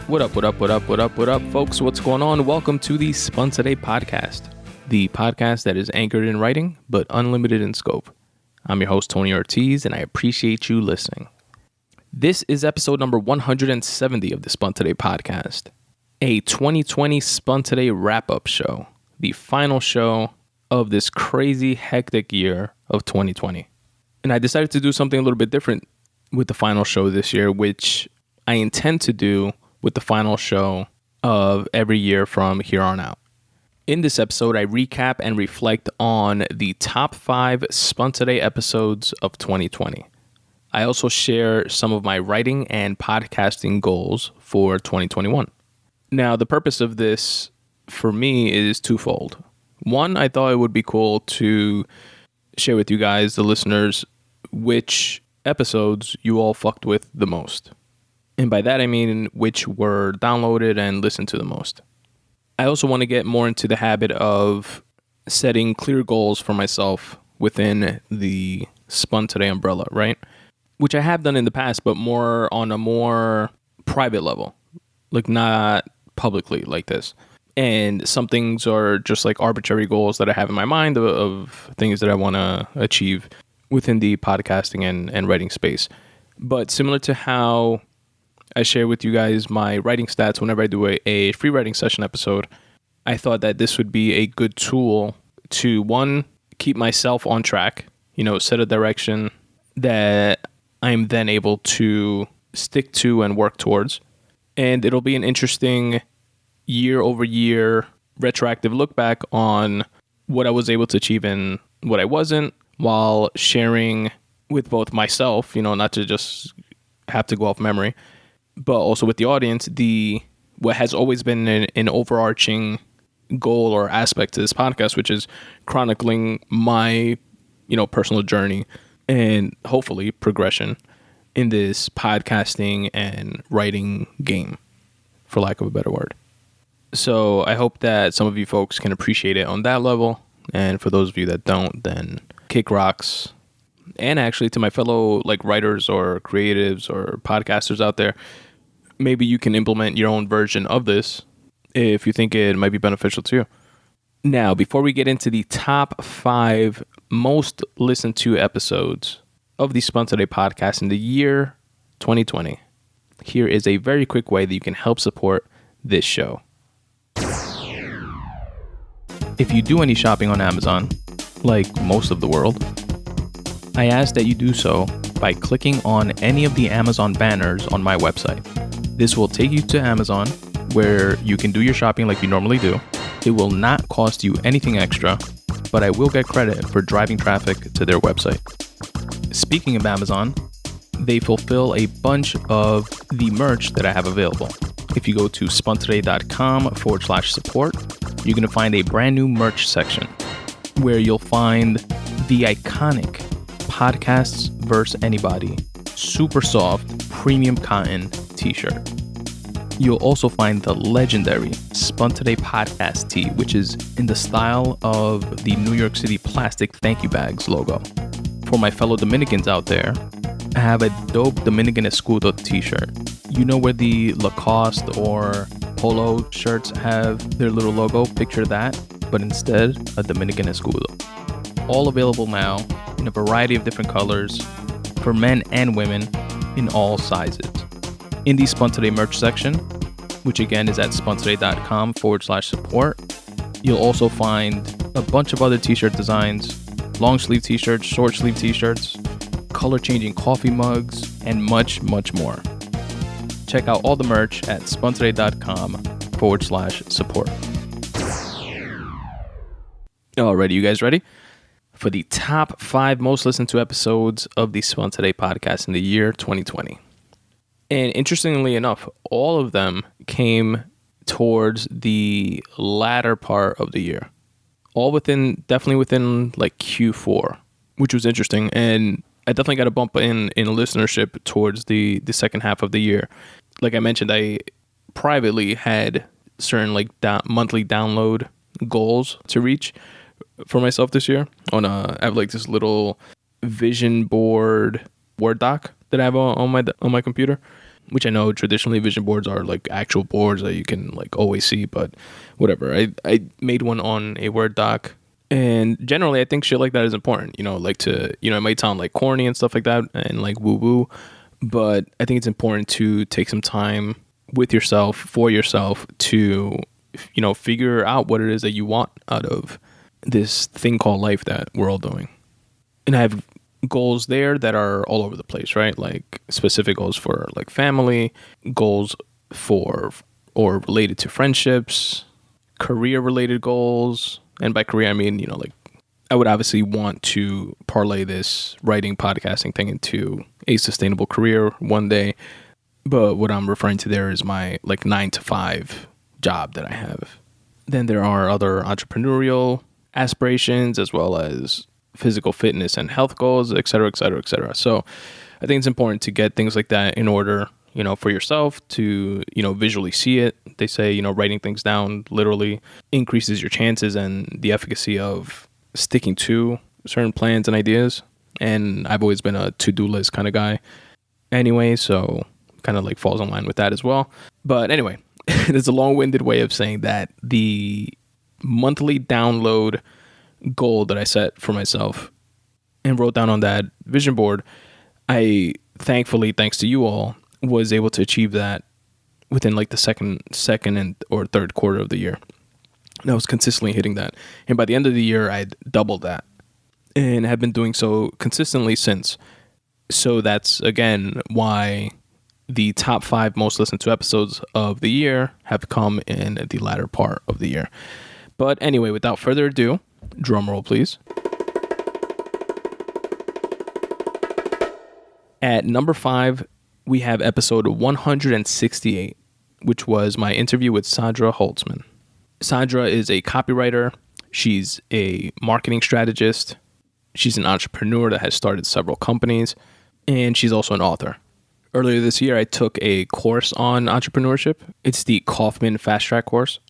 What up, folks? What's going on? Welcome to the Spun Today Podcast, the podcast that is anchored in writing, but unlimited in scope. I'm your host, Tony Ortiz, and I appreciate you listening. This is episode number 170 of the Spun Today Podcast, a 2020 Spun Today Wrap-Up Show, the final show of this crazy, hectic year of 2020. And I decided to do something a little bit different with the final show this year, which I intend to do with the final show of every year from here on out. In this episode, I recap and reflect on the top 5 Spun Today episodes of 2020. I also share some of my writing and podcasting goals for 2021. Now, the purpose of this for me is twofold. One, I thought it would be cool to share with you guys, the listeners, which episodes you all fucked with the most. And by that, I mean which were downloaded and listened to the most. I also want to get more into the habit of setting clear goals for myself within the Spun Today umbrella, right? Which I have done in the past, but more on a more private level, like not publicly like this. And some things are just like arbitrary goals that I have in my mind of things that I want to achieve within the podcasting and writing space. But similar to how I share with you guys my writing stats whenever I do a free writing session episode, I thought that this would be a good tool to, one, keep myself on track, set a direction that I'm then able to stick to and work towards. And it'll be an interesting year-over-year retroactive look back on what I was able to achieve and what I wasn't, while sharing with both myself, not to just have to go off memory, but also with the audience, what has always been an overarching goal or aspect to this podcast, which is chronicling my, personal journey and hopefully progression in this podcasting and writing game, for lack of a better word. So I hope that some of you folks can appreciate it on that level. And for those of you that don't, then kick rocks. And actually to my fellow writers or creatives or podcasters out there, maybe you can implement your own version of this if you think it might be beneficial to you. Now, before we get into the top 5 most listened to episodes of the Spun Today Podcast in the year 2020, here is a very quick way that you can help support this show. If you do any shopping on Amazon, like most of the world, I ask that you do so by clicking on any of the Amazon banners on my website. This will take you to Amazon, where you can do your shopping like you normally do. It will not cost you anything extra, but I will get credit for driving traffic to their website. Speaking of Amazon, they fulfill a bunch of the merch that I have available. If you go to spuntoday.com/support, you're going to find a brand new merch section where you'll find the iconic Podcasts vs. Anybody super soft premium cotton t-shirt. You'll also find the legendary Spun Today Podcast tee, which is in the style of the New York City plastic thank you bags logo. For my fellow Dominicans out there, I have a dope Dominican Escudo t-shirt. You know where the Lacoste or Polo shirts have their little logo? Picture that, but instead a Dominican Escudo. All available now in a variety of different colors for men and women in all sizes. In the Spun Today merch section, which again is at spuntoday.com/support, you'll also find a bunch of other t-shirt designs, long sleeve t-shirts, short sleeve t-shirts, color changing coffee mugs, and much, much more. Check out all the merch at spuntoday.com/support. Alrighty, you guys ready? For the top 5 most listened to episodes of the Spun Today Podcast in the year 2020. And interestingly enough, all of them came towards the latter part of the year. All definitely within Q4, which was interesting. And I definitely got a bump in listenership towards the second half of the year. Like I mentioned, I privately had certain monthly download goals to reach for myself this year. I have this little vision board Word doc that I have on my computer. which I know traditionally vision boards are like actual boards that you can like always see, but whatever. I made one on a Word doc. And generally, I think shit like that is important, like to, it might sound like corny and stuff like that and like woo woo, but I think it's important to take some time with yourself, for yourself to, figure out what it is that you want out of this thing called life that we're all doing. And I have goals there that are all over the place, right? Like specific goals for like family, goals for or related to friendships, career related goals. And by career, I mean, like I would obviously want to parlay this writing, podcasting thing into a sustainable career one day. But what I'm referring to there is my like 9-to-5 job that I have. Then there are other entrepreneurial aspirations as well as physical fitness and health goals, et cetera, et cetera, et cetera. So I think it's important to get things like that in order, for yourself to, visually see it. They say, writing things down literally increases your chances and the efficacy of sticking to certain plans and ideas. And I've always been a to-do list kind of guy anyway, so kind of like falls in line with that as well. But anyway, there's a long-winded way of saying that the monthly download goal that I set for myself and wrote down on that vision board, I thankfully, thanks to you all, was able to achieve that within like the second and or third quarter of the year. And I was consistently hitting that. And by the end of the year, I'd doubled that and have been doing so consistently since. So that's, again, why the top 5 most listened to episodes of the year have come in the latter part of the year. But anyway, without further ado, drum roll, please. At number 5, we have episode 168, which was my interview with Sandra Holtzman. Sandra is a copywriter. She's a marketing strategist. She's an entrepreneur that has started several companies, and she's also an author. Earlier this year, I took a course on entrepreneurship. It's the Kaufman Fast Track course.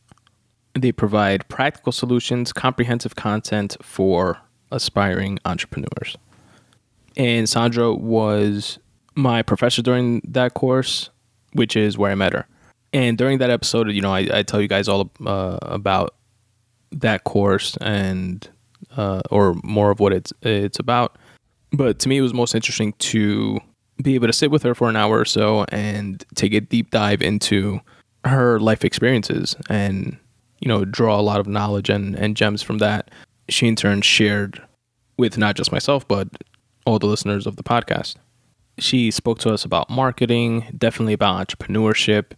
They provide practical solutions, comprehensive content for aspiring entrepreneurs. And Sandra was my professor during that course, which is where I met her. And during that episode, I tell you guys all about that course and or more of what it's about. But to me, it was most interesting to be able to sit with her for an hour or so and take a deep dive into her life experiences and, draw a lot of knowledge and gems from that. She in turn shared with not just myself, but all the listeners of the podcast. She spoke to us about marketing, definitely about entrepreneurship,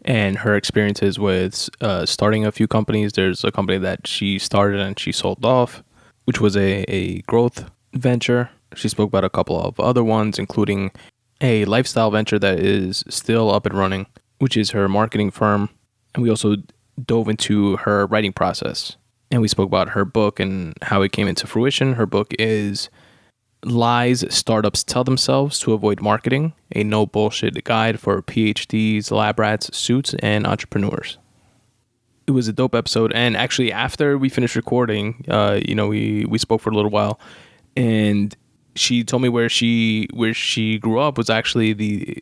and her experiences with starting a few companies. There's a company that she started and she sold off, which was a growth venture. She spoke about a couple of other ones, including a lifestyle venture that is still up and running, which is her marketing firm. And we also dove into her writing process. And we spoke about her book and how it came into fruition. Her book is Lies Startups Tell Themselves to Avoid Marketing, a no bullshit guide for PhDs, lab rats, suits, and entrepreneurs. It was a dope episode, and actually after we finished recording, we spoke for a little while, and she told me where she grew up was actually the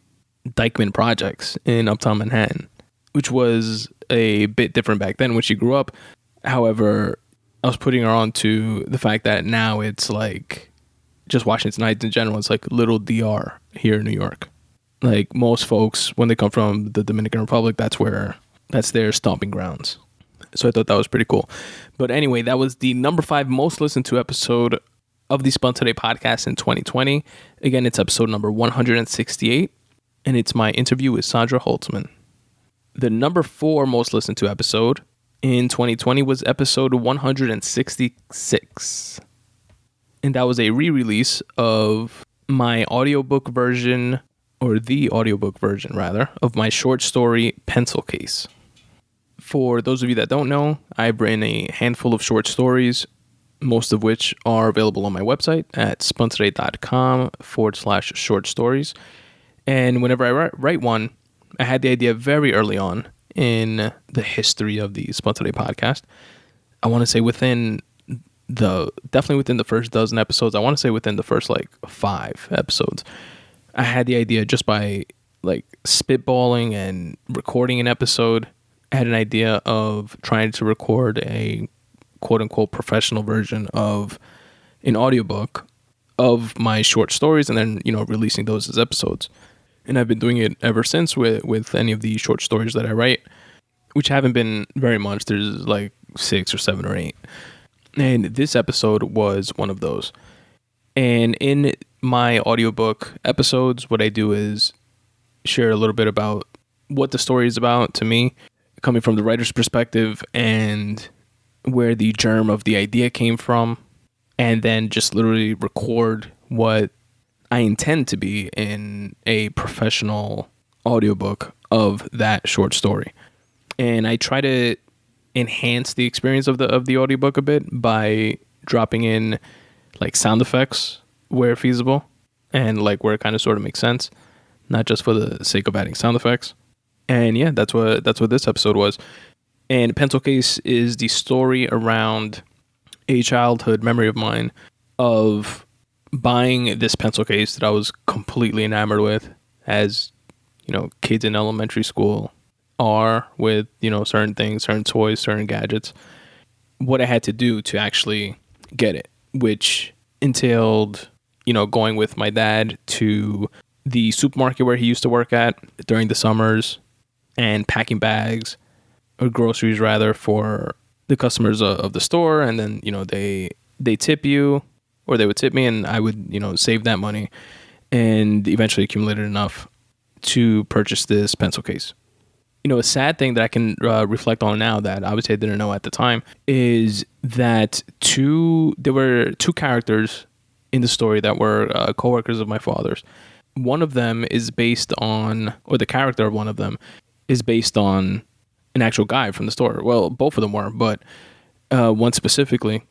Dykeman Projects in Uptown Manhattan, which was a bit different back then when she grew up. However, I was putting her on to the fact that now it's like just Washington Heights in general. It's like little DR here in New York. Like most folks, when they come from the Dominican Republic, that's their stomping grounds. So I thought that was pretty cool. But anyway, that was the number 5 most listened to episode of the Spun Today podcast in 2020. Again, it's episode number 168, and it's my interview with Sandra Holtzman. The number 4 most listened to episode in 2020 was episode 166. And that was a re-release of my audiobook version, or the audiobook version rather, of my short story Pencil Case. For those of you that don't know, I've written a handful of short stories, most of which are available on my website at spuntoday.com/short stories. And whenever I write one, I had the idea very early on in the history of the Spun Today podcast. I want to say definitely within the first dozen episodes. I want to say within the first 5 episodes, I had the idea just by like spitballing and recording an episode. I had an idea of trying to record a quote unquote professional version of an audiobook of my short stories and then, releasing those as episodes. And I've been doing it ever since with any of the short stories that I write, which haven't been very much. There's like 6 or 7 or 8. And this episode was one of those. And in my audiobook episodes, what I do is share a little bit about what the story is about to me, coming from the writer's perspective and where the germ of the idea came from, and then just literally record what I intend to be in a professional audiobook of that short story. And I try to enhance the experience of the audiobook a bit by dropping in like sound effects where feasible and like where it kind of sort of makes sense, not just for the sake of adding sound effects. And yeah, that's what this episode was. And Pencil Case is the story around a childhood memory of mine of buying this pencil case that I was completely enamored with, as kids in elementary school are with certain things, certain toys, certain gadgets. What I had to do to actually get it, which entailed going with my dad to the supermarket where he used to work at during the summers and packing bags or groceries rather for the customers of the store. And then they tip you, or they would tip me, and I would save that money and eventually accumulated enough to purchase this pencil case. A sad thing that I can reflect on now that obviously I didn't know at the time is that there were 2 characters in the story that were co-workers of my father's. One of them is based on, or the character of one of them is based on an actual guy from the store. Well, both of them were, but one specifically,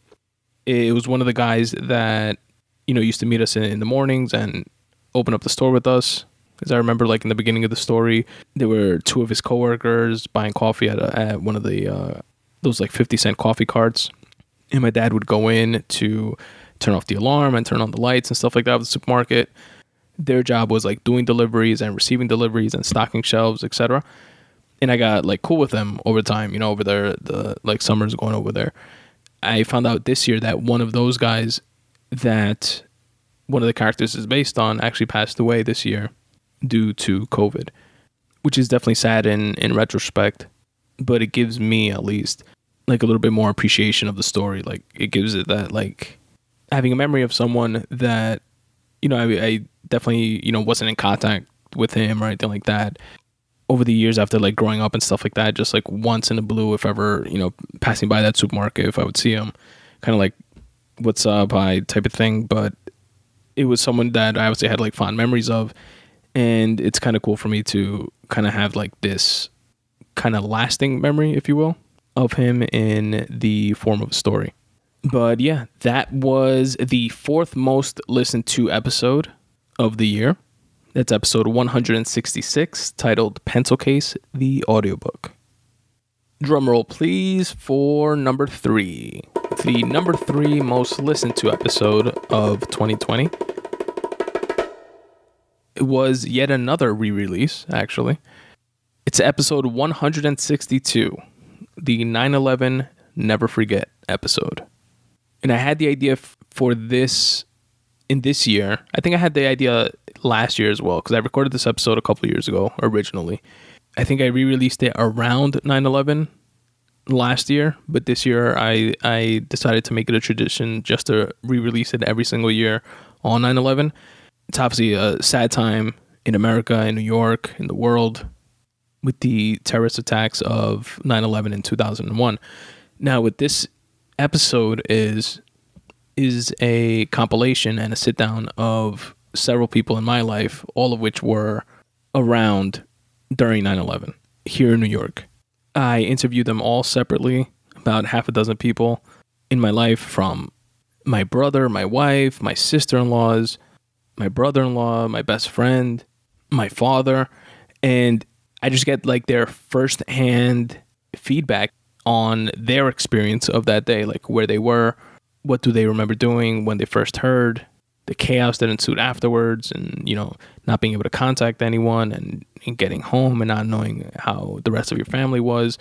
it was one of the guys that, used to meet us in the mornings and open up the store with us. Because I remember, like, in the beginning of the story, there were 2 of his coworkers buying coffee at one of the those like 50-cent coffee carts, and my dad would go in to turn off the alarm and turn on the lights and stuff like that of the supermarket. Their job was like doing deliveries and receiving deliveries and stocking shelves, etc. And I got like cool with them over time, over there, the like summers going over there. I found out this year that one of those guys that one of the characters is based on actually passed away this year due to COVID, which is definitely sad in retrospect, but it gives me at least like a little bit more appreciation of the story. Like it gives it that, like, having a memory of someone that, I definitely, wasn't in contact with him or anything like that over the years after like growing up and stuff like that. Just like once in a blue, if ever, passing by that supermarket, if I would see him, kind of like, what's up, hi type of thing. But it was someone that I obviously had like fond memories of. And it's kind of cool for me to kind of have like this kind of lasting memory, if you will, of him in the form of a story. But yeah, that was the 4th most listened to episode of the year. That's episode 166, titled Pencil Case, the audiobook. Drum roll, please, for number 3. The number 3 most listened to episode of 2020. It was yet another re-release, actually. It's episode 162, the 9/11 Never Forget episode. And I had the idea for this in this year. I think I had the idea last year as well, because I recorded this episode a couple years ago originally. I think I re-released it around 9/11 last year, but this year I decided to make it a tradition just to re-release it every single year on 9/11. It's obviously a sad time in America, in New York, in the world, with the terrorist attacks of 9/11 in 2001. Now, with this episode is a compilation and a sit down of several people in my life, all of which were around during 9/11 here in New York. I interviewed them all separately, about half a dozen people in my life, from my brother, my wife, my sister-in-laws, my brother-in-law, my best friend, my father, and I just get like their first-hand feedback on their experience of that day, like where they were, what do they remember doing when they first heard, the chaos that ensued afterwards, and, not being able to contact anyone, and getting home and not knowing how the rest of your family was.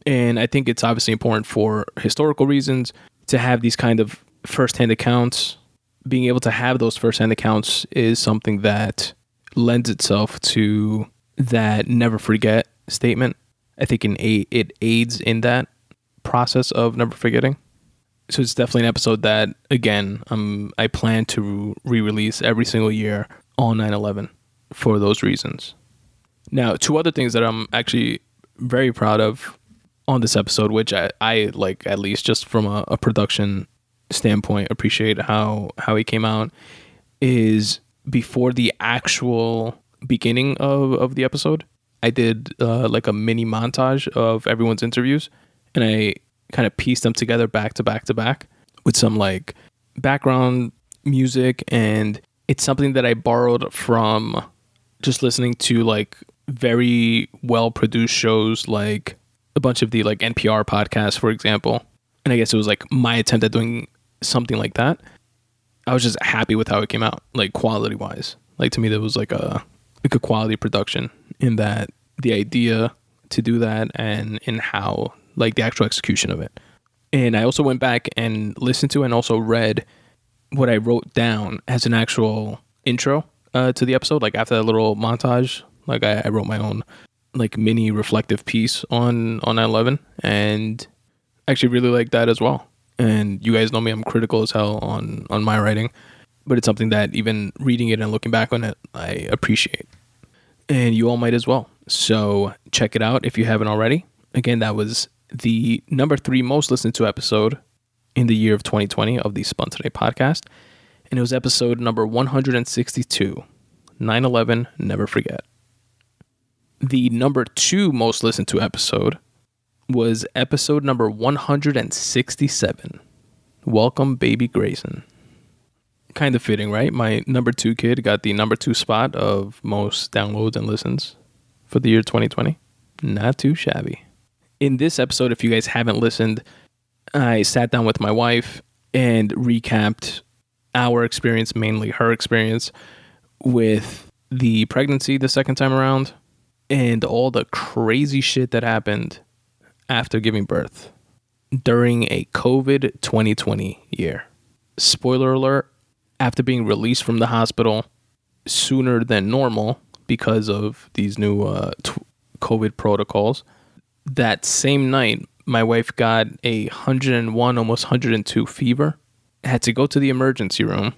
And I think it's obviously important for historical reasons to have these kind of firsthand accounts. Being able to have those firsthand accounts is something that lends itself to that never forget statement. I think it aids in that process of never forgetting. So it's definitely an episode that, again, I plan to re-release every single year on 9/11 for those reasons. Now, two other things that I'm actually very proud of on this episode, which I like, at least just from a production standpoint, appreciate how it came out, is before the actual beginning of the episode, I did like a mini montage of everyone's interviews, and I kind of pieced them together back to back to back with some like background music. And it's something that I borrowed from just listening to like very well produced shows, like a bunch of the like NPR podcasts, for example. And I guess it was like my attempt at doing something like that. I was just happy with how it came out, like quality wise. Like, to me, that was like a quality production, in that the idea to do that and in how like the actual execution of it. And I also went back and listened to and also read what I wrote down as an actual intro to the episode. Like, after that little montage, like I wrote my own like mini reflective piece on 9/11, and actually really like that as well. And you guys know me, I'm critical as hell on my writing, but it's something that even reading it and looking back on it, I appreciate. And you all might as well. So check it out if you haven't already. Again, that was the number 3 most listened to episode in the year of 2020 of the Spun Today podcast. And it was episode number 162, 9/11 Never Forget. The number 2 most listened to episode was episode number 167, Welcome Baby Grayson. Kind of fitting, right? My number 2 kid got the number 2 spot of most downloads and listens for the year 2020. Not too shabby. In this episode, if you guys haven't listened, I sat down with my wife and recapped our experience, mainly her experience, with the pregnancy the second time around and all the crazy shit that happened after giving birth during a COVID 2020 year. Spoiler alert, after being released from the hospital sooner than normal because of these new COVID protocols, that same night, my wife got a 101, almost 102 fever. Had to go to the emergency room,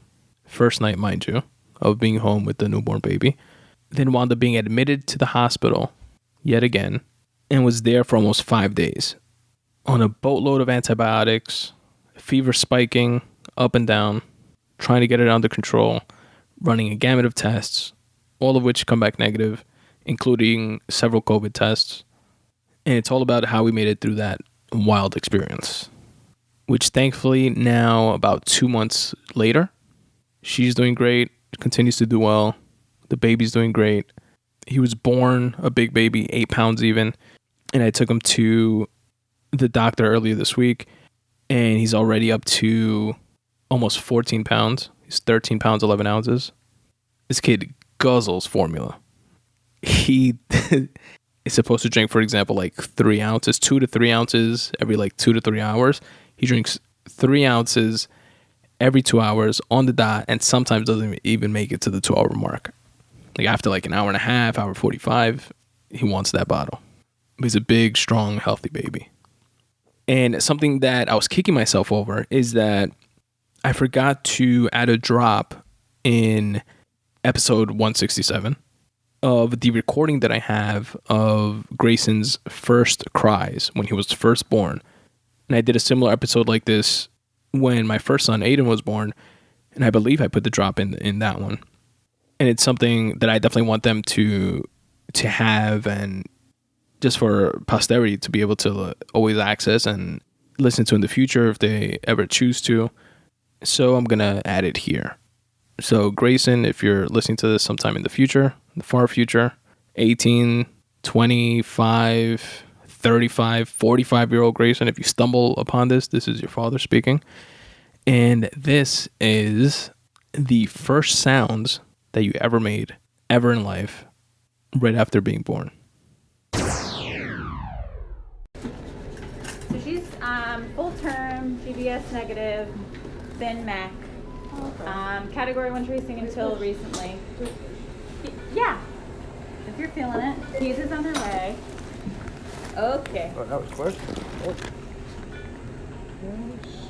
first night, mind you, of being home with the newborn baby. Then wound up being admitted to the hospital yet again, and was there for almost 5 days on a boatload of antibiotics, fever spiking up and down, trying to get it under control, running a gamut of tests, all of which come back negative, including several COVID tests. And it's all about how we made it through that wild experience, which thankfully now, about 2 months later, she's doing great, continues to do well. The baby's doing great. He was born a big baby, 8 pounds even. And I took him to the doctor earlier this week, and he's already up to almost 14 pounds. He's 13 pounds, 11 ounces. This kid guzzles formula. He is supposed to drink, for example, like 3 ounces, 2 to 3 ounces every like 2 to 3 hours. He drinks 3 ounces every 2 hours on the dot, and sometimes doesn't even make it to the 2-hour mark. Like, after like an hour and a half, hour 45, he wants that bottle. He's a big, strong, healthy baby. And something that I was kicking myself over is that I forgot to add a drop in episode 167 of the recording that I have of Grayson's first cries when he was first born. And I did a similar episode like this when my first son, Aiden, was born. And I believe I put the drop in that one. And it's something that I definitely want them to have, and just for posterity to be able to always access and listen to in the future if they ever choose to. So I'm going to add it here. So Grayson, if you're listening to this sometime in the future, the far future, 18, 25, 35, 45-year-old Grayson, if you stumble upon this, this is your father speaking. And this is the first sounds that you ever made, ever in life, right after being born. So she's full term, GBS negative, thin MAC, category 1 tracing until recently. Yeah, if you're feeling it. Keys is on their way. Okay. Oh, that was quick. Oh.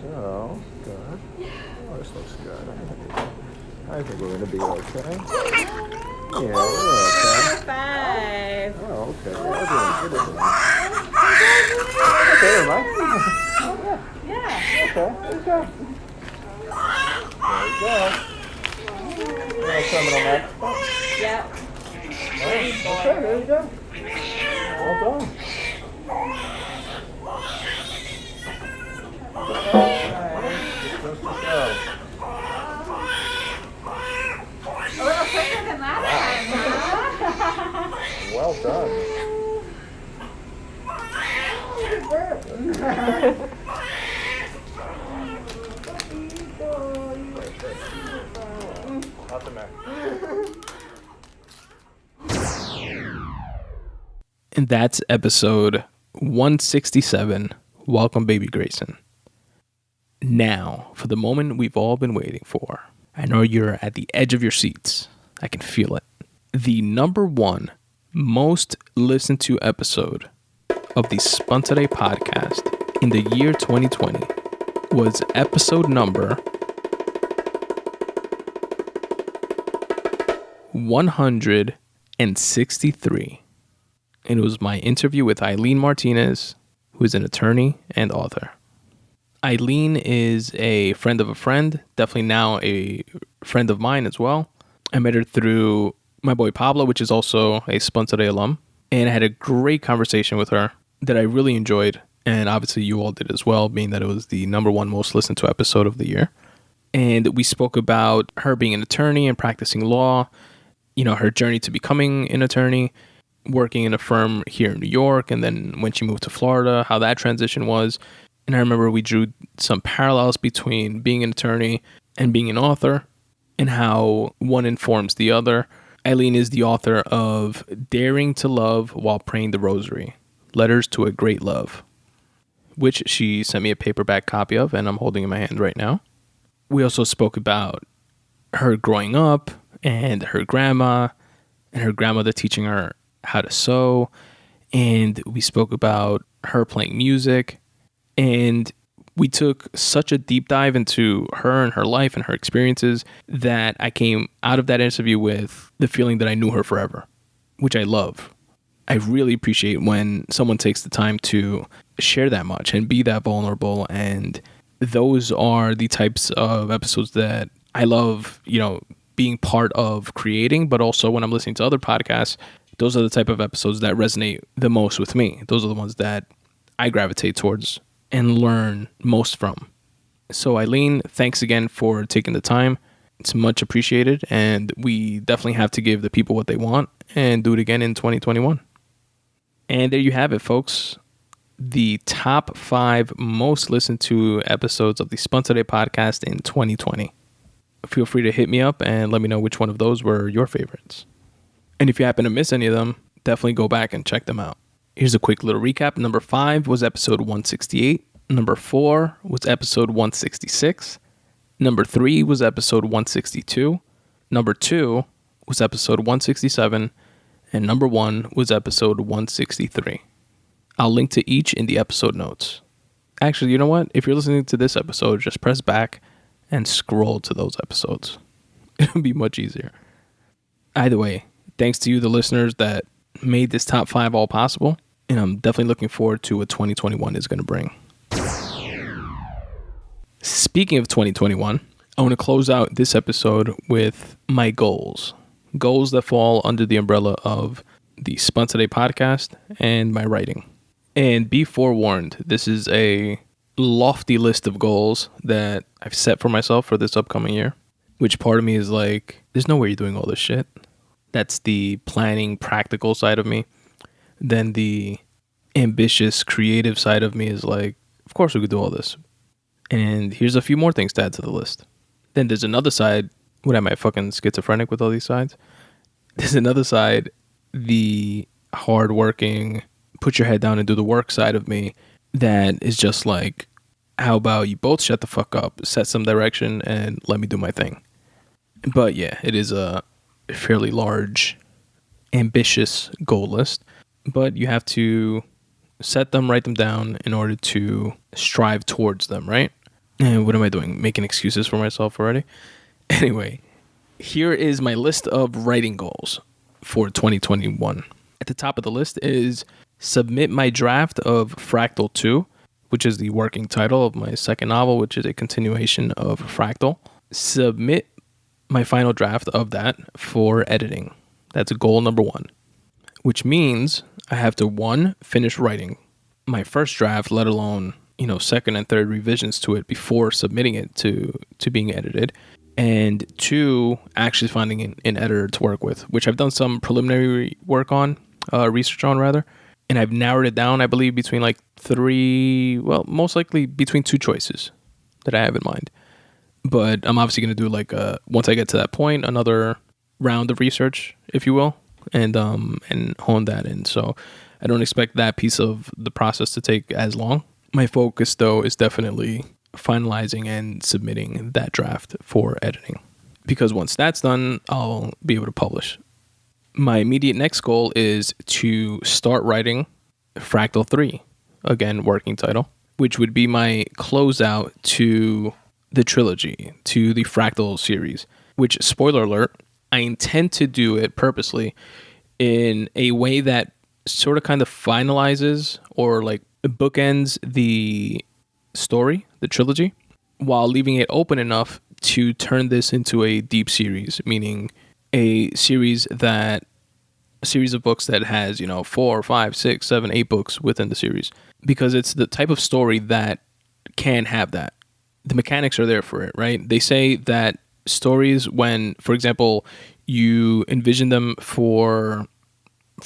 So, good. Oh, this looks good. I think we're going to be okay. Yeah, we're okay. 5. Oh, okay. Yeah, we're doing good. Okay, never mind. Oh, Yeah. okay. There you go. There you go. No terminal neck. Yep. Okay, there you go. Well done. Just to go. A little quicker than last time, huh? Well done. Not the man. And that's episode 167. Welcome, baby Grayson. Now, for the moment we've all been waiting for. I know you're at the edge of your seats. I can feel it. The number 1 most listened to episode of the Spun Today podcast in the year 2020 was episode number 163. And it was my interview with Eileen Martinez, who is an attorney and author. Eileen is a friend of a friend, definitely now a friend of mine as well. I met her through my boy Pablo, which is also a Spun Today alum. And I had a great conversation with her that I really enjoyed. And obviously you all did as well, being that it was the number 1 most listened to episode of the year. And we spoke about her being an attorney and practicing law, you know, her journey to becoming an attorney, working in a firm here in New York, and then when she moved to Florida, how that transition was. And I remember we drew some parallels between being an attorney and being an author and how one informs the other. Eileen is the author of Daring to Love While Praying the Rosary, Letters to a Great Love, which she sent me a paperback copy of, and I'm holding in my hand right now. We also spoke about her growing up and her grandma and her grandmother teaching her how to sew. And we spoke about her playing music. And we took such a deep dive into her and her life and her experiences that I came out of that interview with the feeling that I knew her forever, which I love. I really appreciate when someone takes the time to share that much and be that vulnerable. And those are the types of episodes that I love, you know, being part of creating, but also when I'm listening to other podcasts, those are the type of episodes that resonate the most with me. Those are the ones that I gravitate towards and learn most from. So Eileen, thanks again for taking the time. It's much appreciated, and we definitely have to give the people what they want and do it again in 2021. And there you have it, folks. The top 5 most listened to episodes of the Spun Today podcast in 2020. Feel free to hit me up and let me know which one of those were your favorites. And if you happen to miss any of them, definitely go back and check them out. Here's a quick little recap. Number 5 was episode 168. Number 4 was episode 166. Number 3 was episode 162. Number 2 was episode 167. And number 1 was episode 163. I'll link to each in the episode notes. Actually, you know what? If you're listening to this episode, just press back and scroll to those episodes. It'll be much easier. Either way, thanks to you, the listeners, that made this top 5 all possible. And I'm definitely looking forward to what 2021 is going to bring. Speaking of 2021, I want to close out this episode with my goals. Goals that fall under the umbrella of the Spun Today podcast and my writing. And be forewarned, this is a lofty list of goals that I've set for myself for this upcoming year, which part of me is like, there's no way you're doing all this shit. That's the planning, practical side of me. Then the ambitious, creative side of me is like, of course we could do all this. And here's a few more things to add to the list. Then there's another side What am I, fucking schizophrenic with all these sides? There's another side, the hardworking, put your head down and do the work side of me that is just like, how about you both shut the fuck up, set some direction, and let me do my thing. But yeah, it is a fairly large, ambitious goal list. But you have to set them, write them down in order to strive towards them, right? And what am I doing? Making excuses for myself already? Anyway, here is my list of writing goals for 2021. At the top of the list is submit my draft of FRACTAL 2, which is the working title of my second novel, which is a continuation of FRACTAL. Submit my final draft of that for editing. That's goal number 1, which means I have to, 1, finish writing my first draft, let alone, second and third revisions to it before submitting it to being edited. And 2, actually finding an editor to work with, which I've done some preliminary work on, research on rather. And I've narrowed it down, I believe, between like 3, well, most likely between 2 choices that I have in mind. But I'm obviously going to do once I get to that point, another round of research, if you will, and hone that in. So I don't expect that piece of the process to take as long. My focus, though, is definitely finalizing and submitting that draft for editing, because once that's done, I'll be able to publish. My immediate next goal is to start writing FRACTAL 3, again, working title, which would be my closeout to the trilogy, to the FRACTAL series, which, spoiler alert, I intend to do it purposely in a way that sort of kind of finalizes or like bookends the story, the trilogy, while leaving it open enough to turn this into a deep series, meaning a series of books that has, 4, 5, 6, 7, 8 books within the series, because it's the type of story that can have that. The mechanics are there for it, right? They say that stories, when, for example, you envision them for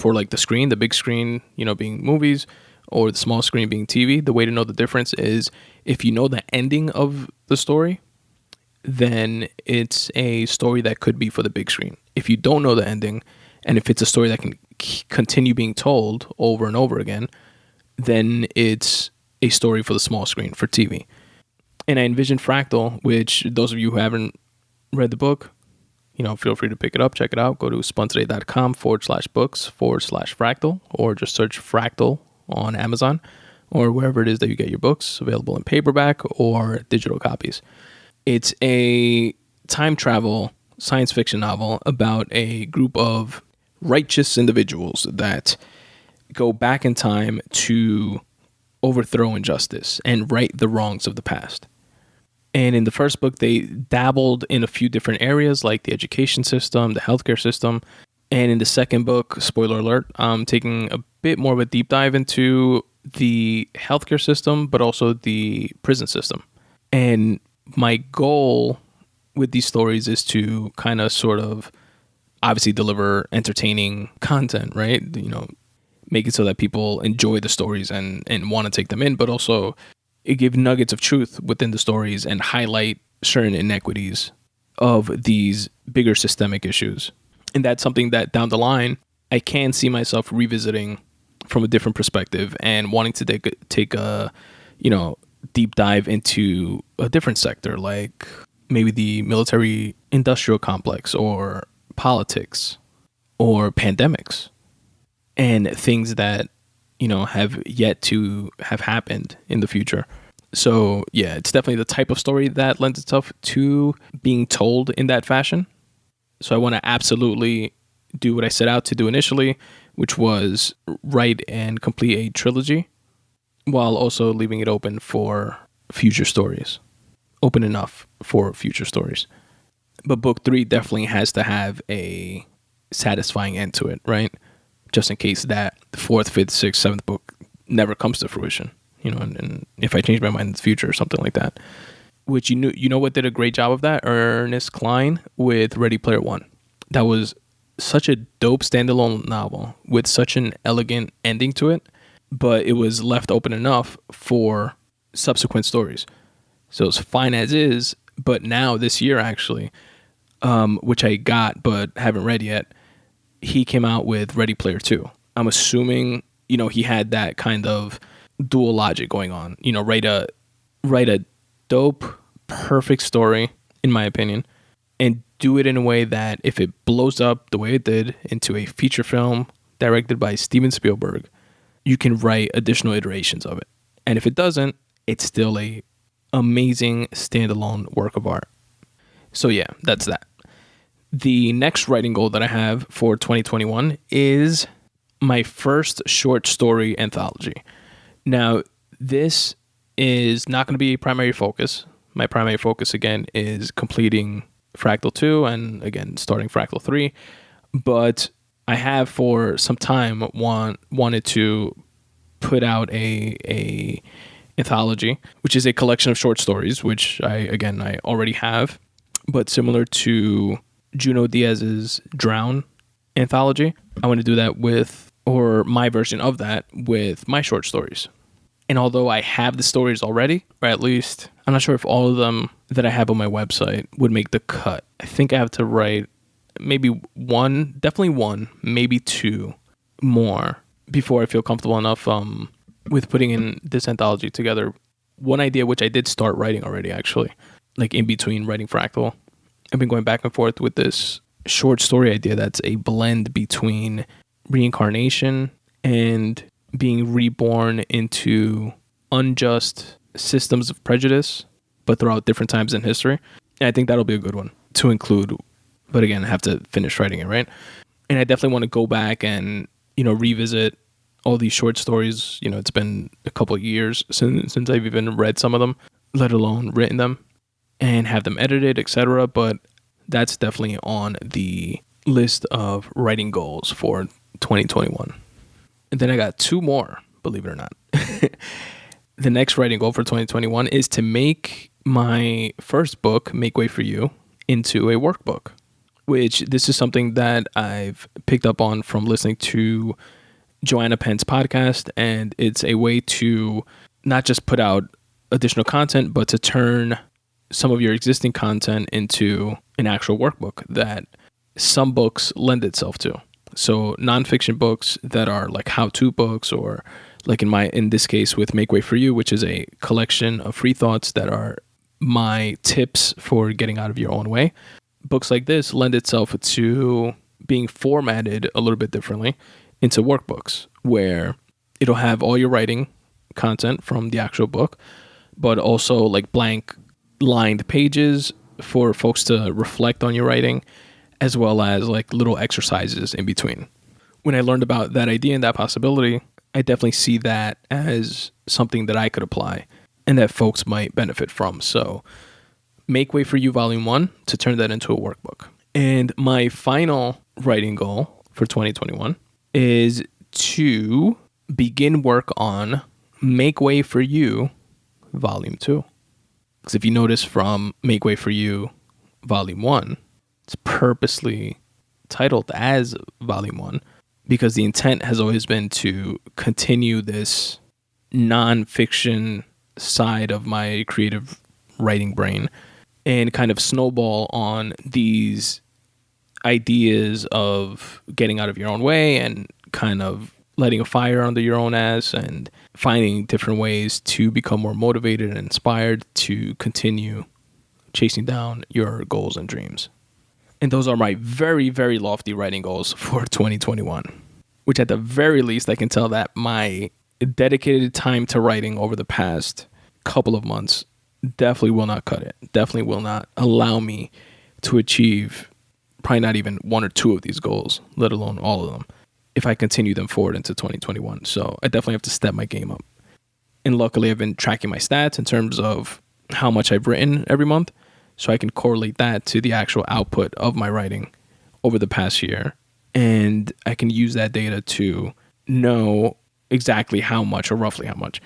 like the screen, the big screen, being movies, or the small screen being TV, the way to know the difference is if you know the ending of the story, then it's a story that could be for the big screen. If you don't know the ending, and if it's a story that can continue being told over and over again, then it's a story for the small screen, for TV. And I envision FRACTAL, which those of you who haven't read the book, feel free to pick it up, check it out. Go to spuntoday.com/books/FRACTAL, or just search FRACTAL on Amazon or wherever it is that you get your books, available in paperback or digital copies. It's a time travel science fiction novel about a group of righteous individuals that go back in time to overthrow injustice and right the wrongs of the past. And in the first book, they dabbled in a few different areas like the education system, the healthcare system. And in the second book, spoiler alert, I'm taking a bit more of a deep dive into the healthcare system, but also the prison system. And my goal with these stories is to kind of sort of obviously deliver entertaining content, right? Make it so that people enjoy the stories and want to take them in, but also give nuggets of truth within the stories and highlight certain inequities of these bigger systemic issues. And that's something that down the line, I can see myself revisiting from a different perspective and wanting to take a, deep dive into a different sector, like maybe the military industrial complex or politics or pandemics and things that, have yet to have happened in the future. So yeah, it's definitely the type of story that lends itself to being told in that fashion. So I want to absolutely do what I set out to do initially, which was write and complete a trilogy while also leaving it open for future stories. Open enough for future stories. But book 3 definitely has to have a satisfying end to it, right? Just in case that the 4th, 5th, 6th, 7th book never comes to fruition, and if I change my mind in the future or something like that. Which you know what did a great job of that? Ernest Cline with Ready Player One. That was such a dope standalone novel with such an elegant ending to it, but it was left open enough for subsequent stories. So it's fine as is, but now this year actually, which I got but haven't read yet, he came out with Ready Player 2. I'm assuming, he had that kind of dual logic going on. Write a dope, perfect story, in my opinion, and do it in a way that if it blows up the way it did into a feature film directed by Steven Spielberg, you can write additional iterations of it. And if it doesn't, it's still a amazing standalone work of art. So yeah, that's that. The next writing goal that I have for 2021 is my first short story anthology. Now, this is not going to be a primary focus. My primary focus, again, is completing FRACTAL 2 and, again, starting FRACTAL 3. But I have for some time wanted to put out a anthology, which is a collection of short stories, which I already have. But similar to Juno Diaz's Drown anthology, I want to do that or my version of that with my short stories. And although I have the stories already, or at least I'm not sure if all of them that I have on my website would make the cut. I think I have to write maybe definitely one, maybe two more before I feel comfortable enough with putting in this anthology together. One idea, which I did start writing already, actually, like in between writing FRACTAL, I've been going back and forth with this short story idea that's a blend between reincarnation and being reborn into unjust systems of prejudice, but throughout different times in history. And I think that'll be a good one to include. But again, I have to finish writing it, right? And I definitely want to go back and, revisit all these short stories. It's been a couple of years since I've even read some of them, let alone written them, and have them edited, etc. But that's definitely on the list of writing goals for 2021. And then I got two more, believe it or not. The next writing goal for 2021 is to make my first book, Make Way for You, into a workbook, which this is something that I've picked up on from listening to Joanna Penn's podcast. And it's a way to not just put out additional content, but to turn some of your existing content into an actual workbook that some books lend itself to. So nonfiction books that are like how-to books, or like in this case with Make Way for You, which is a collection of free thoughts that are my tips for getting out of your own way. Books like this lend itself to being formatted a little bit differently into workbooks, where it'll have all your writing content from the actual book, but also like blank lined pages for folks to reflect on your writing, as well as like little exercises in between. When I learned about that idea and that possibility, I definitely see that as something that I could apply and that folks might benefit from. So Make Way for You Volume 1, to turn that into a workbook. And my final writing goal for 2021 is to begin work on Make Way for You Volume 2. Because if you notice from Make Way for You Volume 1, it's purposely titled as Volume 1 because the intent has always been to continue this nonfiction side of my creative writing brain and kind of snowball on these ideas of getting out of your own way and kind of lighting a fire under your own ass and finding different ways to become more motivated and inspired to continue chasing down your goals and dreams. And those are my very, very lofty writing goals for 2021, which at the very least, I can tell that my dedicated time to writing over the past couple of months definitely will not cut it. Definitely will not allow me to achieve probably not even one or two of these goals, let alone all of them, if I continue them forward into 2021. So I definitely have to step my game up. And luckily, I've been tracking my stats in terms of how much I've written every month, so I can correlate that to the actual output of my writing over the past year. And I can use that data to know exactly how much, or roughly how much,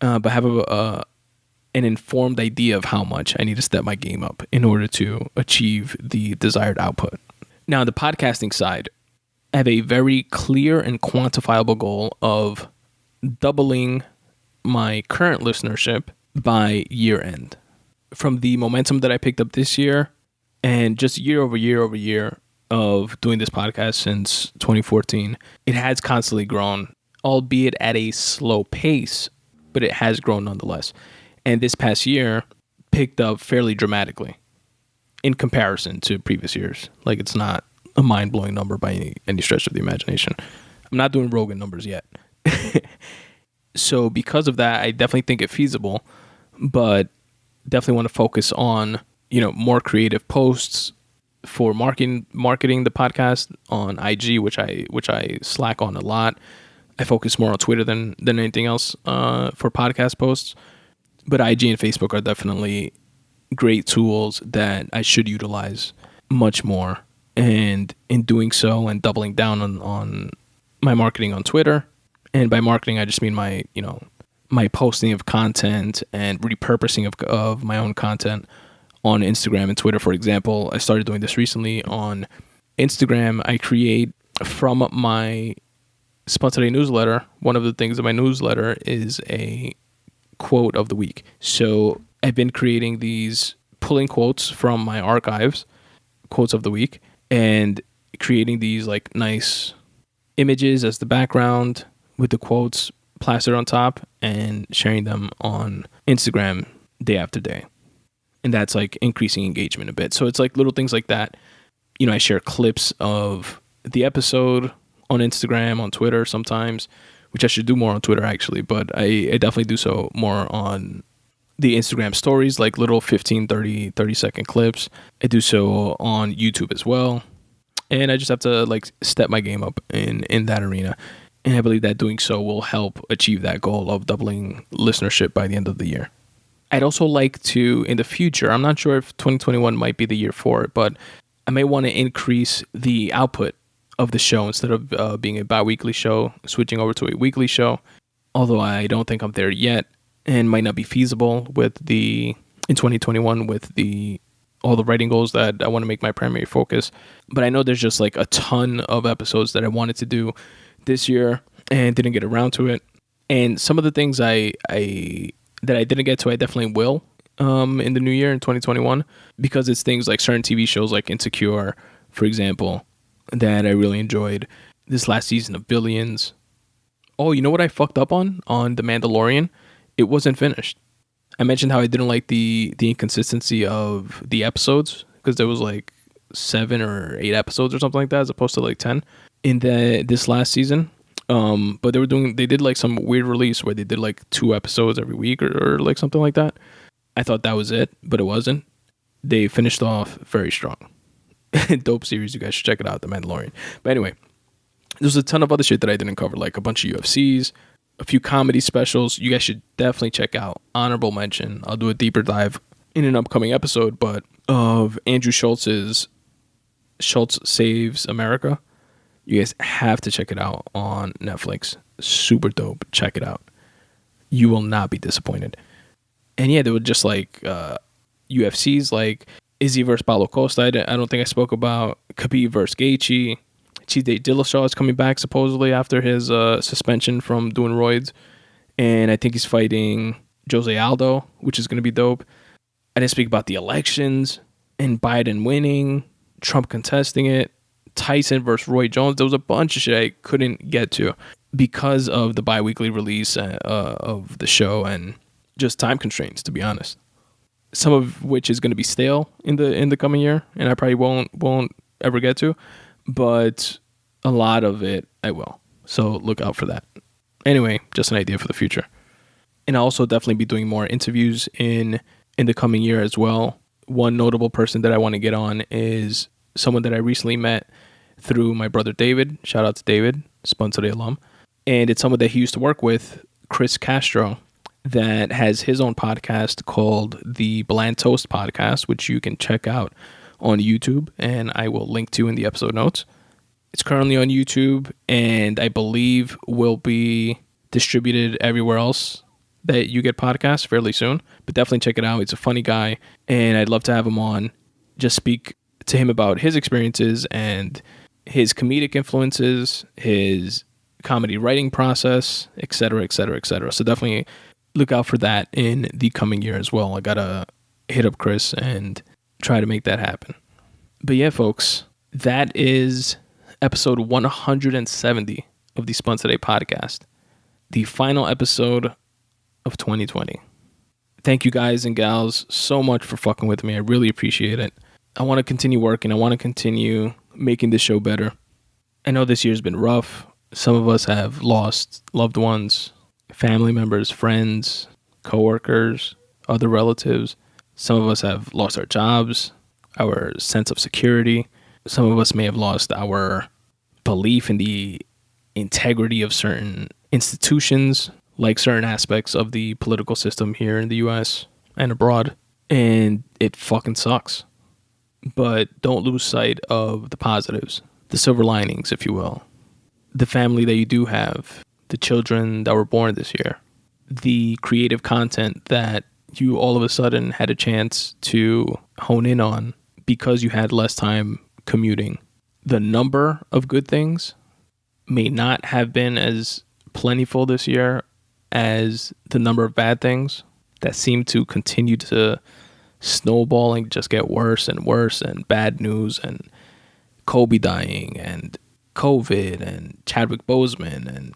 but have an informed idea of how much I need to step my game up in order to achieve the desired output. Now, on the podcasting side, I have a very clear and quantifiable goal of doubling my current listenership by year end. From the momentum that I picked up this year And just year over year of doing this podcast since 2014, it has constantly grown, albeit at a slow pace, but it has grown nonetheless. And this past year picked up fairly dramatically in comparison to previous years. Like, it's not a mind-blowing number by any stretch of the imagination. I'm not doing Rogan numbers yet. So because of that, I definitely think it's feasible, but definitely want to focus on, more creative posts for marketing the podcast on IG, which I slack on a lot. I focus more on Twitter than anything else for podcast posts. But IG and Facebook are definitely great tools that I should utilize much more. And in doing so and doubling down on my marketing on Twitter, and by marketing I just mean my posting of content and repurposing of my own content on Instagram and Twitter. For example, I started doing this recently on Instagram. I create from my Spun Today newsletter. One of the things in my newsletter is a quote of the week. So I've been creating these, pulling quotes from my archives, quotes of the week, and creating these like nice images as the background with the quotes plastered on top and sharing them on Instagram day after day. And that's like increasing engagement a bit. So it's like little things like that. I share clips of the episode on Instagram, on Twitter sometimes, which I should do more on Twitter actually, but I definitely do so more on the Instagram stories, like little 15, 30 second clips. I do so on YouTube as well. And I just have to like step my game up in that arena. And I believe that doing so will help achieve that goal of doubling listenership by the end of the year. I'd also like to, in the future, I'm not sure if 2021 might be the year for it, but I may want to increase the output of the show instead of being a bi-weekly show, switching over to a weekly show. Although I don't think I'm there yet and might not be feasible in 2021 with all the writing goals that I want to make my primary focus. But I know there's just like a ton of episodes that I wanted to do this year and didn't get around to it. And some of the things that I didn't get to, I definitely will in the new year in 2021, because it's things like certain TV shows like Insecure, for example, that I really enjoyed. This last season of Billions. Oh, you know what I fucked up on The Mandalorian? It wasn't finished. I mentioned how I didn't like the inconsistency of the episodes, because there was like 7 or 8 episodes or something like that, as opposed to like 10 in this last season. But they did like some weird release where they did like 2 episodes every week or like something like that. I thought that was it, but it wasn't. They finished off very strong. Dope series. You guys should check it out, The Mandalorian. But anyway, there's a ton of other shit that I didn't cover, like a bunch of UFCs, a few comedy specials. You guys should definitely check out. Honorable mention. I'll do a deeper dive in an upcoming episode, but of Andrew Schultz's Schultz Saves America. You guys have to check it out on Netflix. Super dope. Check it out. You will not be disappointed. And yeah, there were just like UFCs like Izzy versus Paulo Costa. I don't think I spoke about Khabib versus Gaethje. Cheesday Dillashaw is coming back supposedly after his suspension from doing roids. And I think he's fighting Jose Aldo, which is going to be dope. I didn't speak about the elections and Biden winning, Trump contesting it, Tyson versus Roy Jones. There was a bunch of shit I couldn't get to because of the bi-weekly release of the show and just time constraints, to be honest. Some of which is going to be stale in the coming year, and I probably won't ever get to, but a lot of it I will. So look out for that. Anyway, just an idea for the future. And I'll also definitely be doing more interviews in the coming year as well. One notable person that I want to get on is someone that I recently met through my brother David. Shout out to David, Spun Today alum. And it's someone that he used to work with, Chris Castro, that has his own podcast called the Bland Toast Podcast, which you can check out on YouTube, and I will link to in the episode notes. It's currently on YouTube, and I believe will be distributed everywhere else that you get podcasts fairly soon. But definitely check it out. It's a funny guy, and I'd love to have him on. Just speak to him about his experiences and his comedic influences, his comedy writing process, etc., etc., etc. So definitely look out for that in the coming year as well. I gotta hit up Chris and try to make that happen. But yeah, folks, that is episode 170 of the Spun Today podcast, the final episode of 2020. Thank you guys and gals so much for fucking with me. I really appreciate it. I want to continue working. I want to continue making this show better. I know this year's been rough. Some of us have lost loved ones, family members, friends, coworkers, other relatives. Some of us have lost our jobs, our sense of security. Some of us may have lost our belief in the integrity of certain institutions, like certain aspects of the political system here in the US and abroad. And it fucking sucks. But don't lose sight of the positives, the silver linings, if you will. The family that you do have, the children that were born this year, the creative content that you all of a sudden had a chance to hone in on because you had less time commuting. The number of good things may not have been as plentiful this year as the number of bad things that seem to continue to snowball and just get worse and worse, and bad news and Kobe dying and COVID and Chadwick Boseman and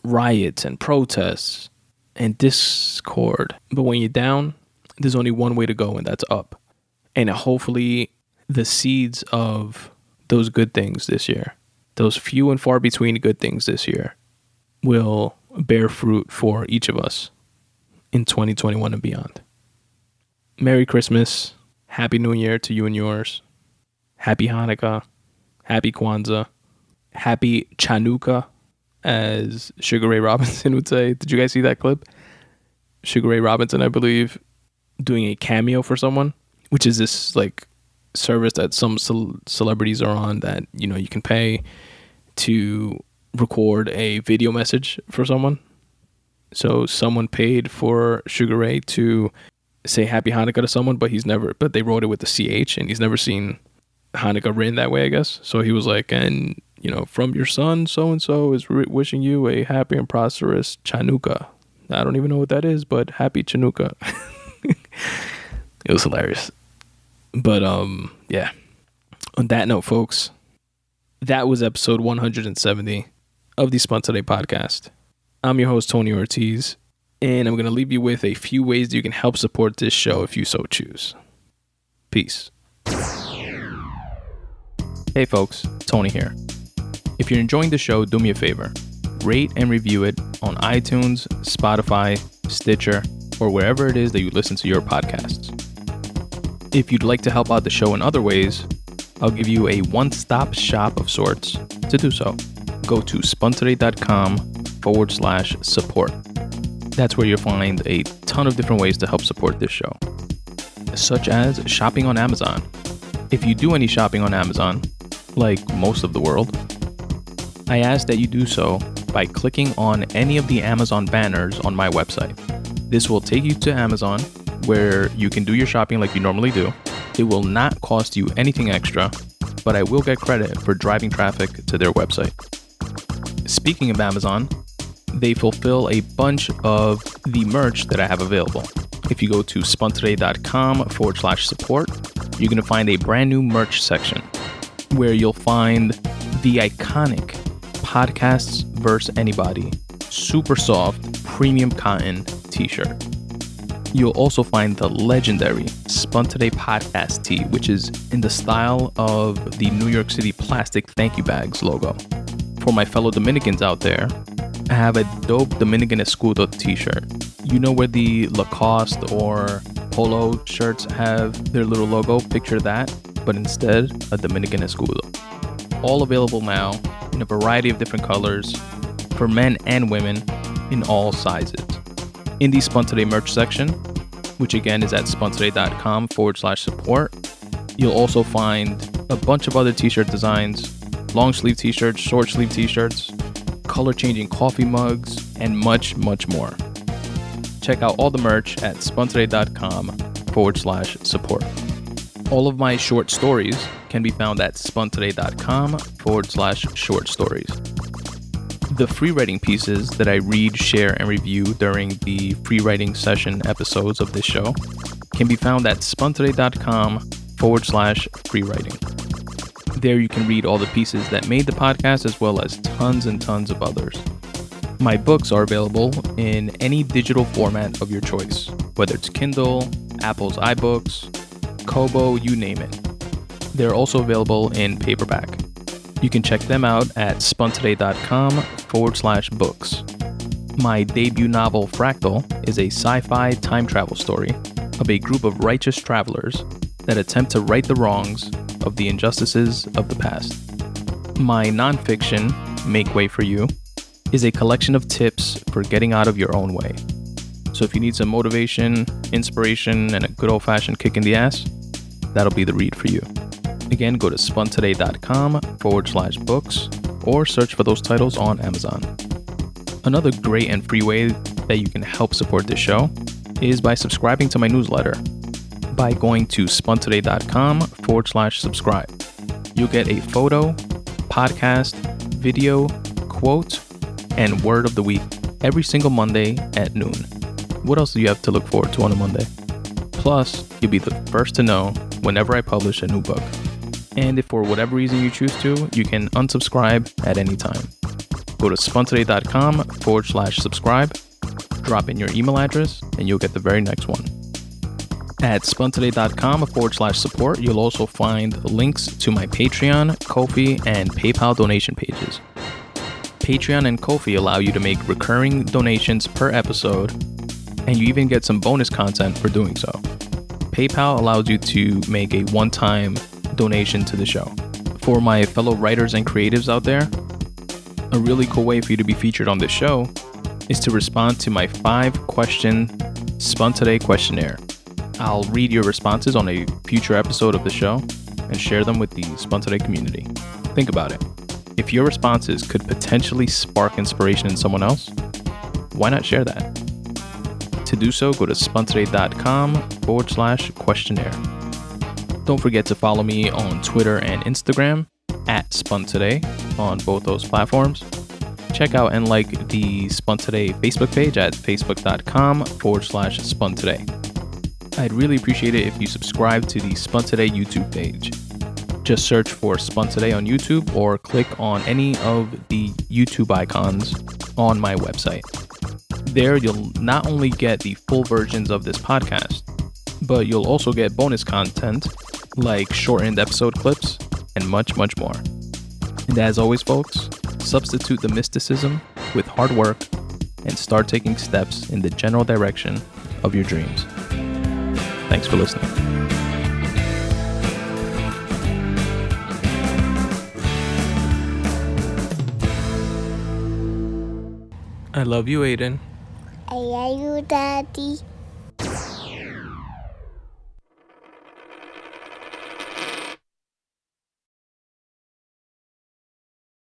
riots and protests and discord. But when you're down, there's only one way to go, and that's up. And hopefully the seeds of those good things this year, those few and far between good things this year, will bear fruit for each of us in 2021 and beyond. Merry Christmas. Happy New Year to you and yours. Happy Hanukkah. Happy Kwanzaa. Happy Chanukah, as Sugar Ray Robinson would say. Did you guys see that clip? Sugar Ray Robinson, I believe, doing a cameo for someone, which is this like service that some celebrities are on that, you know, you can pay to record a video message for someone. So someone paid for Sugar Ray to say Happy Hanukkah to someone, but they wrote it with the CH, and he's never seen Hanukkah written that way, I guess. So he was like, and, you know, from your son, so-and-so is wishing you a happy and prosperous Chanukah. I don't even know what that is, but happy Chanukah. It was hilarious. But, yeah. On that note, folks, that was episode 170 of the Spun Today podcast. I'm your host, Tony Ortiz, and I'm going to leave you with a few ways that you can help support this show if you so choose. Peace. Hey folks, Tony here. If you're enjoying the show, do me a favor. Rate and review it on iTunes, Spotify, Stitcher, or wherever it is that you listen to your podcasts. If you'd like to help out the show in other ways, I'll give you a one-stop shop of sorts to do so. Go to spuntoday.com/support. That's where you'll find a ton of different ways to help support this show, such as shopping on Amazon. If you do any shopping on Amazon, like most of the world, I ask that you do so by clicking on any of the Amazon banners on my website. This will take you to Amazon, where you can do your shopping like you normally do. It will not cost you anything extra, but I will get credit for driving traffic to their website. Speaking of Amazon, they fulfill a bunch of the merch that I have available. If you go to spuntoday.com/support, you're going to find a brand new merch section where you'll find the iconic Podcasts vs. Anybody super soft premium cotton t-shirt. You'll also find the legendary Spun Today Podcast tee, which is in the style of the New York City plastic thank you bags logo. For my fellow Dominicans out there, I have a dope Dominican Escudo t-shirt. You know where the Lacoste or Polo shirts have their little logo? Picture that, but instead a Dominican Escudo. All available now in a variety of different colors for men and women in all sizes. In the Spun Today merch section, which again is at spuntoday.com/support, you'll also find a bunch of other t-shirt designs, long sleeve t-shirts, short sleeve t-shirts, color changing coffee mugs, and much, much more. Check out all the merch at spuntoday.com/support. All of my short stories can be found at spuntoday.com/short stories. The free writing pieces that I read, share, and review during the free writing session episodes of this show can be found at spuntoday.com free writing. There you can read all the pieces that made the podcast as well as tons and tons of others. My books are available in any digital format of your choice, whether it's Kindle, Apple's iBooks, Kobo, you name it. They're also available in paperback. You can check them out at spuntoday.com/books. My debut novel, FRACTAL, is a sci-fi time travel story of a group of righteous travelers that attempt to right the wrongs of the injustices of the past. My nonfiction, Make Way for You, is a collection of tips for getting out of your own way. So if you need some motivation, inspiration, and a good old-fashioned kick in the ass, that'll be the read for you. Again, go to spuntoday.com/books or search for those titles on Amazon. Another great and free way that you can help support this show is by subscribing to my newsletter. By going to spuntoday.com/subscribe. You'll get a photo, podcast, video, quote, and word of the week every single Monday at noon. What else do you have to look forward to on a Monday? Plus, you'll be the first to know whenever I publish a new book. And if for whatever reason you choose to, you can unsubscribe at any time. Go to spuntoday.com/subscribe, drop in your email address, and you'll get the very next one. At spuntoday.com/support, you'll also find links to my Patreon, Ko-fi, and PayPal donation pages. Patreon and Ko-fi allow you to make recurring donations per episode, and you even get some bonus content for doing so. PayPal allows you to make a one-time donation to the show. For my fellow writers and creatives out there, a really cool way for you to be featured on this show is to respond to my 5-question Spun Today questionnaire. I'll read your responses on a future episode of the show and share them with the Spun Today community. Think about it. If your responses could potentially spark inspiration in someone else, why not share that? To do so, go to spuntoday.com/questionnaire. Don't forget to follow me on Twitter and Instagram at Spun Today on both those platforms. Check out and like the Spun Today Facebook page at facebook.com/Spun Today. I'd really appreciate it if you subscribe to the Spun Today YouTube page. Just search for Spun Today on YouTube or click on any of the YouTube icons on my website. There, you'll not only get the full versions of this podcast, but you'll also get bonus content like shortened episode clips and much, much more. And as always, folks, substitute the mysticism with hard work and start taking steps in the general direction of your dreams. Thanks for listening. I love you, Aiden. I love you, Daddy.